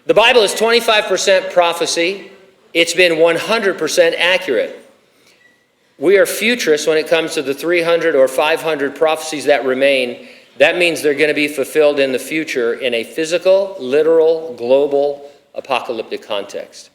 The Bible is 25% prophecy. It's been 100% accurate. We are futurists when it comes to the 300 or 500 prophecies that remain. That means they're going to be fulfilled in the future in a physical, literal, global, apocalyptic context.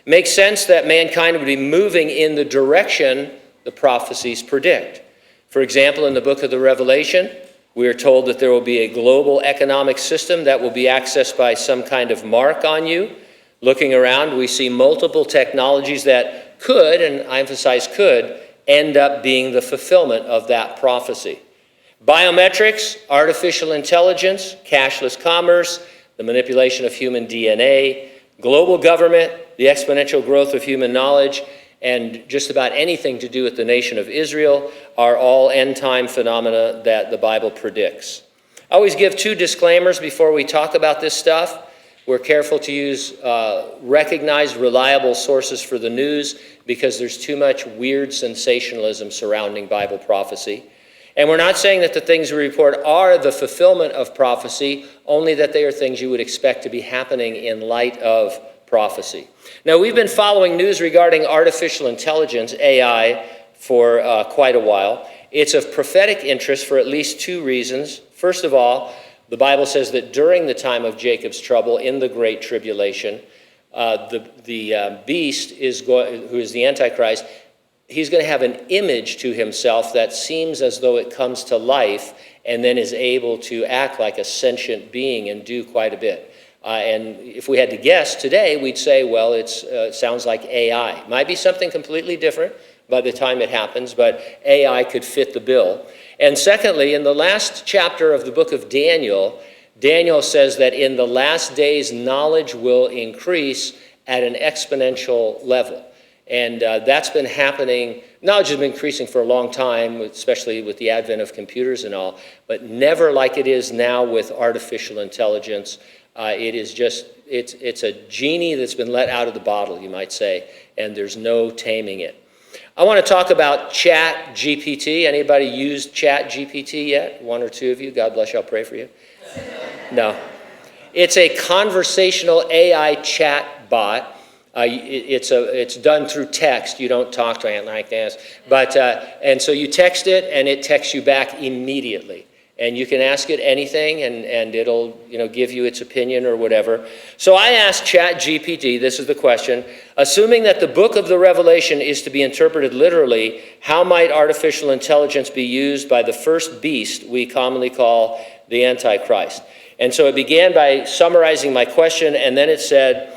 It makes sense that mankind would be moving in the direction the prophecies predict. For example, in the book of the Revelation, we are told that there will be a global economic system that will be accessed by some kind of mark on you. Looking around, we see multiple technologies that could, and I emphasize could, end up being the fulfillment of that prophecy. Biometrics, artificial intelligence, cashless commerce, the manipulation of human DNA, global government, the exponential growth of human knowledge, and just about anything to do with the nation of Israel are all end-time phenomena that the Bible predicts. I always give two disclaimers before we talk about this stuff. We're careful to use recognized, reliable sources for the news because there's too much weird sensationalism surrounding Bible prophecy. And we're not saying that the things we report are the fulfillment of prophecy, only that they are things you would expect to be happening in light of prophecy. Now, we've been following news regarding artificial intelligence, AI, for quite a while. It's of prophetic interest for at least two reasons. First of all, the Bible says that during the time of Jacob's trouble in the Great Tribulation, the beast who is the Antichrist, he's going to have an image to himself that seems as though it comes to life and then is able to act like a sentient being and do quite a bit. And if we had to guess today, we'd say, well, it sounds like AI. Might be something completely different by the time it happens, but AI could fit the bill. And secondly, in the last chapter of the book of Daniel, Daniel says that in the last days, knowledge will increase at an exponential level. And that's been happening. Knowledge has been increasing for a long time, especially with the advent of computers and all, but never like it is now with artificial intelligence. It is just, it's a genie that's been let out of the bottle, you might say, and there's no taming it. I want to talk about ChatGPT. Anybody used ChatGPT yet? One or two of you? God bless you, I'll pray for you. No. It's a conversational AI chat bot. It's done through text. You don't talk to it like this. But, and so you text it, and it texts you back immediately. And you can ask it anything, and it'll give you its opinion or whatever. So I asked ChatGPT, this is the question, assuming that the book of the Revelation is to be interpreted literally, how might artificial intelligence be used by the first beast we commonly call the Antichrist? And so it began by summarizing my question, and then it said,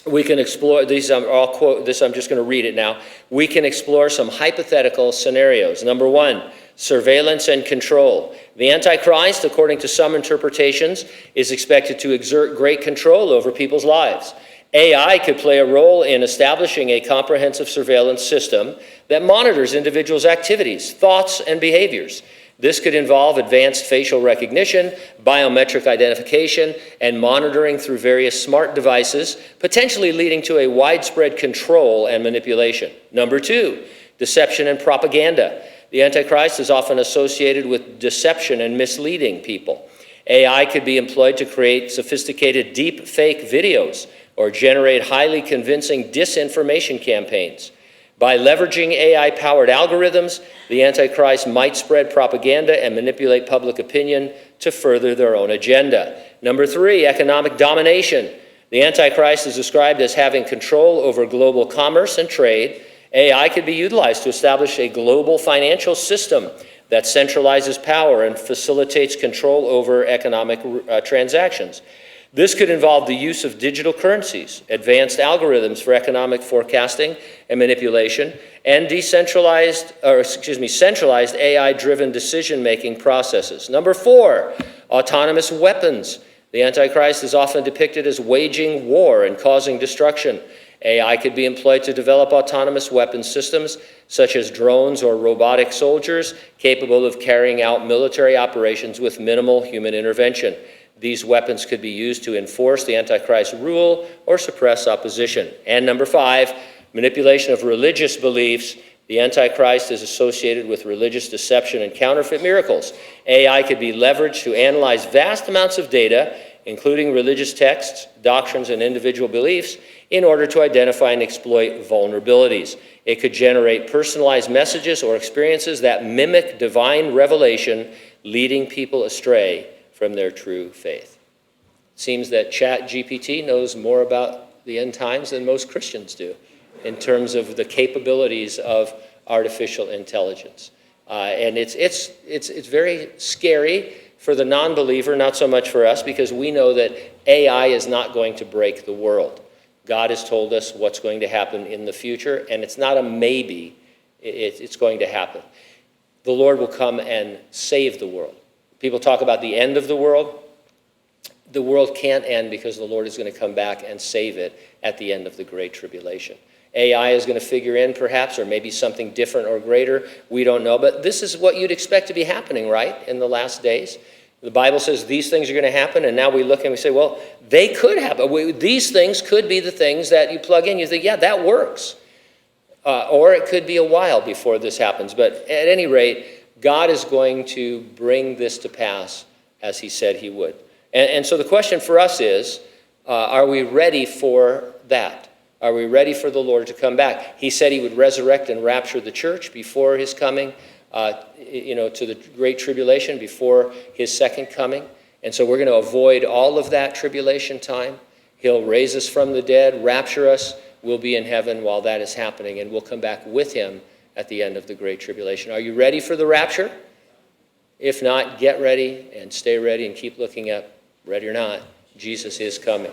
we can explore, these I'll quote this, I'm just going to read it now. We can explore some hypothetical scenarios. Number one, surveillance and control. The Antichrist, according to some interpretations, is expected to exert great control over people's lives. AI could play a role in establishing a comprehensive surveillance system that monitors individuals' activities, thoughts, and behaviors. This could involve advanced facial recognition, biometric identification, and monitoring through various smart devices, potentially leading to a widespread control and manipulation. Number two, deception and propaganda. The Antichrist is often associated with deception and misleading people. AI could be employed to create sophisticated deep fake videos or generate highly convincing disinformation campaigns. By leveraging AI-powered algorithms, the Antichrist might spread propaganda and manipulate public opinion to further their own agenda. Number three, economic domination. The Antichrist is described as having control over global commerce and trade. AI could be utilized to establish a global financial system that centralizes power and facilitates control over economic transactions. This could involve the use of digital currencies, advanced algorithms for economic forecasting and manipulation, and centralized AI-driven decision-making processes. Number four, autonomous weapons. The Antichrist is often depicted as waging war and causing destruction. AI could be employed to develop autonomous weapon systems, such as drones or robotic soldiers, capable of carrying out military operations with minimal human intervention. These weapons could be used to enforce the Antichrist's rule or suppress opposition. And number five, manipulation of religious beliefs. The Antichrist is associated with religious deception and counterfeit miracles. AI could be leveraged to analyze vast amounts of data, including religious texts, doctrines, and individual beliefs, in order to identify and exploit vulnerabilities. It could generate personalized messages or experiences that mimic divine revelation, leading people astray from their true faith. It seems that ChatGPT knows more about the end times than most Christians do in terms of the capabilities of artificial intelligence. And it's very scary for the non-believer, not so much for us, because we know that AI is not going to break the world. God has told us what's going to happen in the future, and it's not a maybe, it's going to happen. The Lord will come and save the world. People talk about the end of the world. The world can't end because the Lord is going to come back and save it at the end of the Great Tribulation. AI is going to figure in perhaps, or maybe something different or greater. We don't know, but this is what you'd expect to be happening, right, in the last days. The Bible says these things are going to happen, and now we look and we say, well, they could happen. These things could be the things that you plug in. You think, yeah, that works. Or it could be a while before this happens. But at any rate, God is going to bring this to pass as he said he would. And so the question for us is, are we ready for that? Are we ready for the Lord to come back? He said he would resurrect and rapture the church before his coming, to the Great Tribulation, before his second coming. And so we're going to avoid all of that tribulation time. He'll raise us from the dead, rapture us. We'll be in heaven while that is happening, and we'll come back with him at the end of the Great Tribulation. Are you ready for the rapture? If not, get ready and stay ready and keep looking up. Ready or not, Jesus is coming.